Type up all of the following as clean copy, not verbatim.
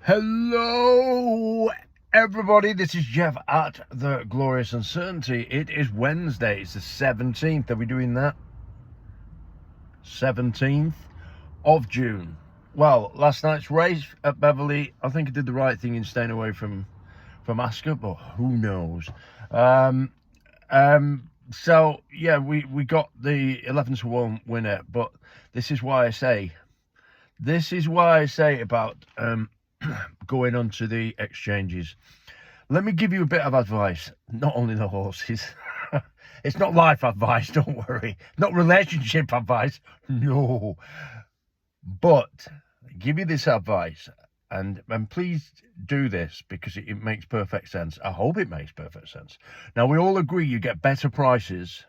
Hello, everybody. This is Jeff at The Glorious Uncertainty. It is Wednesday. It's the 17th. Are we doing that? 17th of June. Well, last night's race at Beverley, I think I did the right thing in staying away from ASCOT, but who knows? So, yeah, we got the 11-1 winner, but this is why I say about going onto the exchanges. Let me give you a bit of advice. Not only the horses. It's not life advice, don't worry. Not relationship advice, no. But give you this advice, and please do this because it makes perfect sense. I hope it makes perfect sense. Now, we all agree you get better prices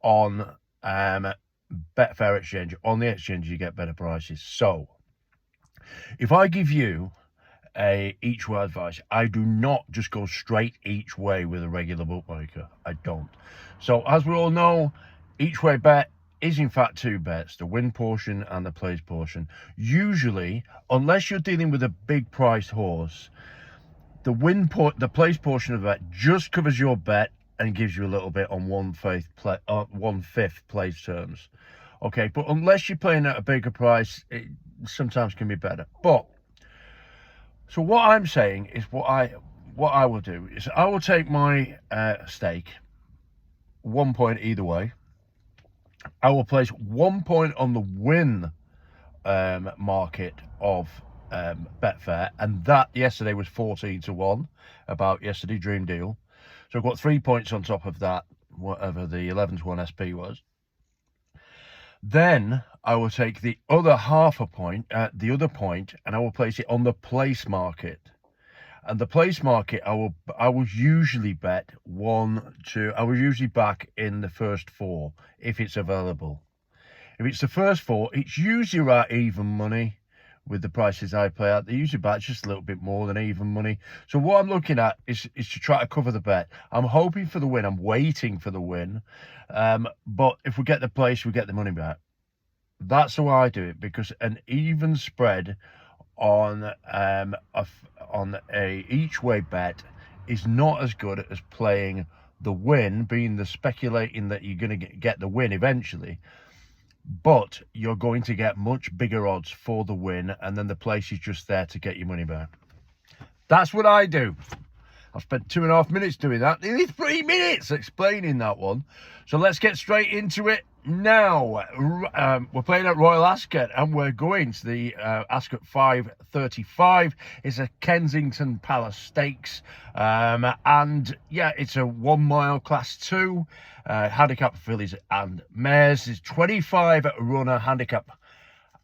on Betfair Exchange. On the exchange, you get better prices. So, if I give you a each way advice, I do not just go straight each way with a regular bookmaker. I don't. So as we all know, each way bet is in fact two bets, the win portion and the place portion. Usually, unless you're dealing with a big priced horse, the place portion of the bet just covers your bet and gives you a little bit on 1/5 place terms. Okay, but unless you're playing at a bigger price, it sometimes can be better. But so what I'm saying is what I will do is I will take my stake 1 point either way. I will place 1 point on the win market of Betfair, and that yesterday was 14-1 about yesterday dream deal. So I've got 3 points on top of that, whatever the 11-1 SP was. Then I will take the other the other point, and I will place it on the place market. And the place market, I will usually bet I will usually back in the first four if it's available. If it's the first four, it's usually right even money with the prices I play at. They usually back just a little bit more than even money. So what I'm looking at is to try to cover the bet. I'm hoping for the win. I'm waiting for the win. But if we get the place, we get the money back. That's how I do it, because an even spread on a each way bet is not as good as playing the win, being the speculating that you're going to get the win eventually, but you're going to get much bigger odds for the win, and then the place is just there to get your money back. That's what I do. I've spent 2.5 minutes doing that. Nearly 3 minutes explaining that one. So let's get straight into it now. We're playing at Royal Ascot, and we're going to the Ascot 535. It's a Kensington Palace Stakes. And yeah, it's a 1 mile class 2. Handicap fillies and mares. It's 25 runner handicap.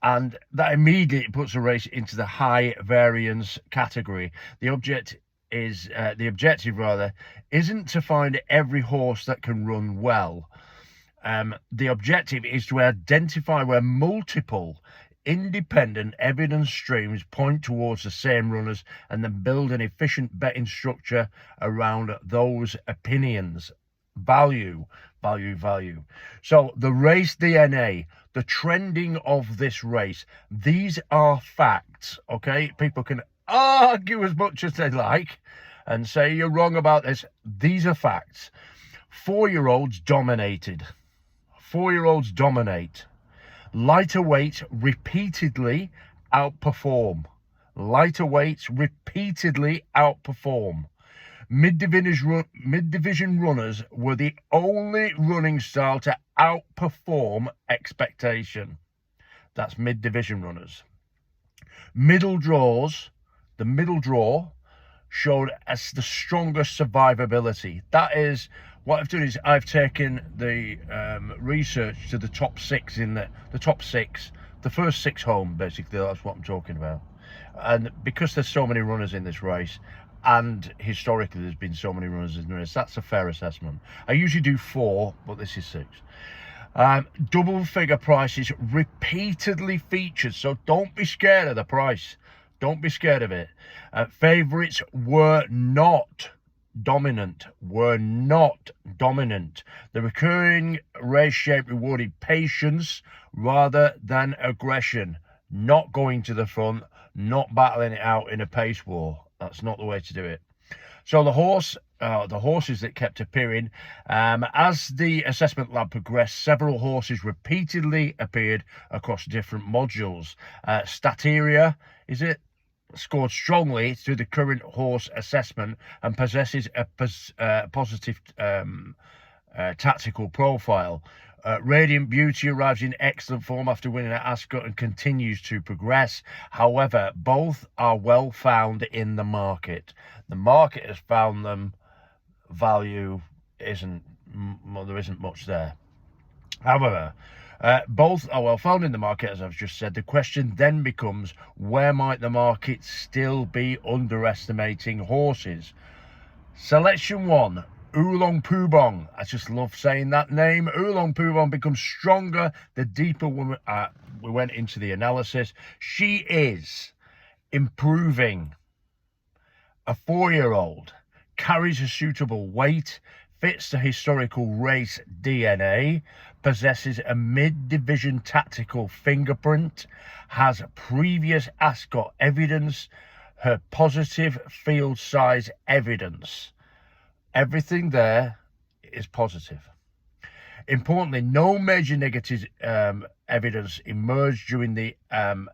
And that immediately puts the race into the high variance category. The objective isn't to find every horse that can run well. The objective is to identify where multiple independent evidence streams point towards the same runners, and then build an efficient betting structure around those opinions. Value. So the race DNA, the trending of this race, these are facts, okay? People can argue as much as they like and say you're wrong about this. These are facts. 4-year-olds dominated. 4-year-olds dominate. Lighter weights repeatedly outperform. Lighter weights repeatedly outperform. Mid-division runners were the only running style to outperform expectation. That's mid-division runners. Middle draws, the middle draw showed as the strongest survivability. That is, what I've done is I've taken the research to the top six the first 6 home, basically. That's what I'm talking about. And because there's so many runners in this race, and historically there's been so many runners in the race, that's a fair assessment. I usually do 4, but this is 6. Double figure prices repeatedly featured, so don't be scared of the price. Don't be scared of it. Favourites were not dominant. The recurring race shape rewarded patience rather than aggression. Not going to the front, not battling it out in a pace war. That's not the way to do it. So the horses that kept appearing, as the assessment lab progressed, several horses repeatedly appeared across different modules. Stateria, scored strongly through the current horse assessment and possesses a positive tactical profile. Radiant Beauty arrives in excellent form after winning at ASCOT and continues to progress. However, both are well found in the market. The market has found them. Value there isn't much there. However, both are well found in the market, as I've just said. The question then becomes, where might the market still be underestimating horses? Selection 1. Oolong Poobong. I just love saying that name. Oolong Poobong becomes stronger the deeper we went into the analysis. She is improving. A 4-year-old, carries a suitable weight, fits the historical race DNA, possesses a mid-division tactical fingerprint, has previous ASCOT evidence, her positive field size evidence. Everything there is positive. Importantly, no major negative evidence emerged during the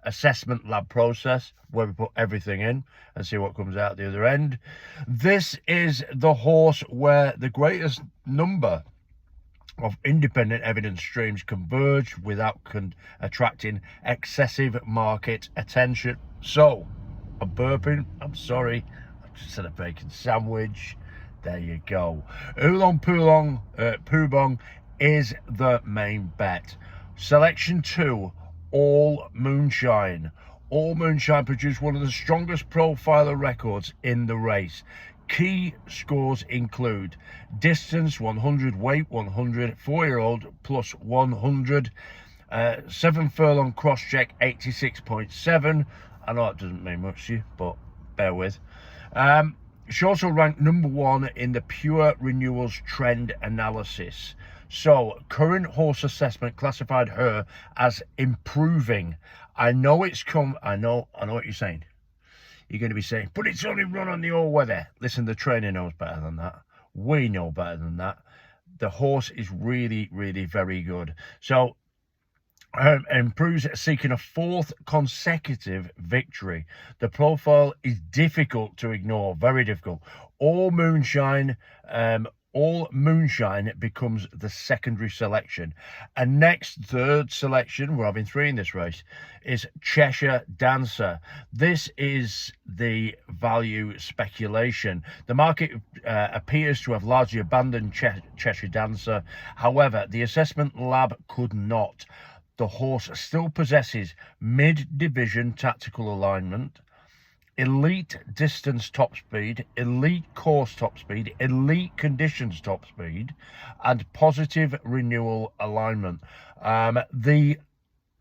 assessment lab process, where we put everything in and see what comes out the other end. This is the horse where the greatest number of independent evidence streams converged without attracting excessive market attention. So, I'm burping, I'm sorry, I just had a bacon sandwich. There you go. Oolong Poobong is the main bet. Selection 2, All Moonshine. All Moonshine produced one of the strongest profiler records in the race. Key scores include distance 100, weight 100, 4-year-old plus 100, 7 furlong cross check 86.7. I know that doesn't mean much to you, but bear with. She also ranked number 1 in the Pure Renewals Trend Analysis. So, current horse assessment classified her as improving. I know what you're saying. You're going to be saying, but it's only run on the all-weather. Listen, the trainer knows better than that. We know better than that. The horse is really, really very good. So, improves seeking a 4th consecutive victory. The profile is difficult to ignore, very difficult. All Moonshine becomes the secondary selection. And next, third selection, we're having 3 in this race, is Cheshire Dancer. This is the value speculation. The market appears to have largely abandoned Cheshire Dancer. However, the assessment lab could not. The horse still possesses mid-division tactical alignment, elite distance top speed, elite course top speed, elite conditions top speed, and positive renewal alignment. The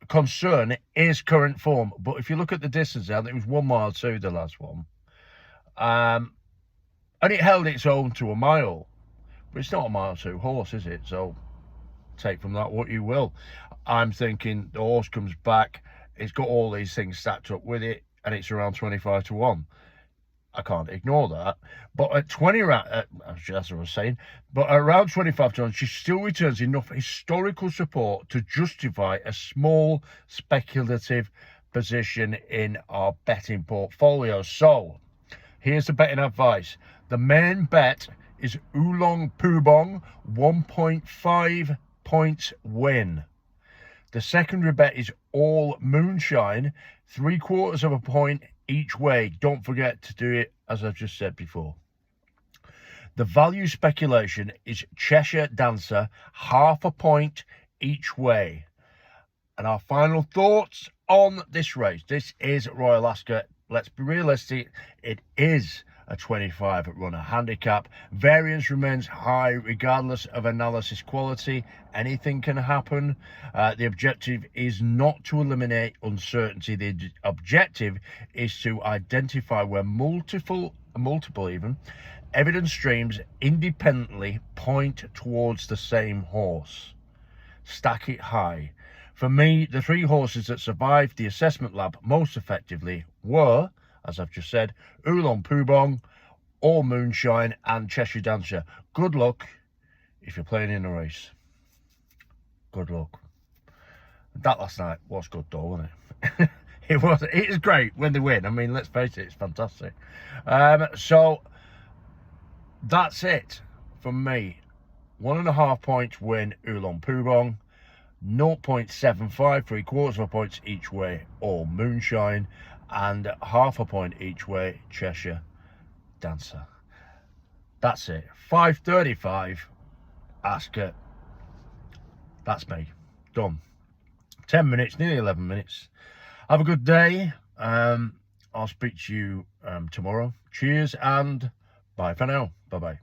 concern is current form, but if you look at the distance out, it was 1 mile 2, the last one. And it held its own to a mile, but it's not a mile 2 horse, is it? So take from that what you will. I'm thinking the horse comes back, it's got all these things stacked up with it, and it's around 25 to 1. I can't ignore that. But at 20 round, as I was saying, but around 25 to 1, she still returns enough historical support to justify a small speculative position in our betting portfolio. So here's the betting advice. The main bet is Oolong Poobong, 1.5 points win. The secondary bet is All Moonshine, 3/4 of a point each way. Don't forget to do it as I've just said before. The value speculation is Cheshire Dancer, 1/2 point each way. And our final thoughts on this race. This is Royal Ascot. Let's be realistic. It is a 25 runner handicap. Variance remains high regardless of analysis quality. Anything can happen. The objective is not to eliminate uncertainty. The objective is to identify where multiple even evidence streams independently point towards the same horse. Stack it high. For me, the 3 horses that survived the assessment lab most effectively were, as I've just said, Oolong Poobong, All Moonshine and Cheshire Dancer. Good luck if you're playing in a race. Good luck. That last night was good though, wasn't it? It is great when they win. I mean, let's face it, it's fantastic. So that's it from me. 1.5 points win Oolong Poobong, 0.75, 3/4 points each way All Moonshine, and 0.5 point each way Cheshire Dancer. That's it. 5:35 ASCOT. That's me. Done. 10 minutes, nearly 11 minutes. Have a good day. I'll speak to you tomorrow. Cheers and bye for now. Bye-bye.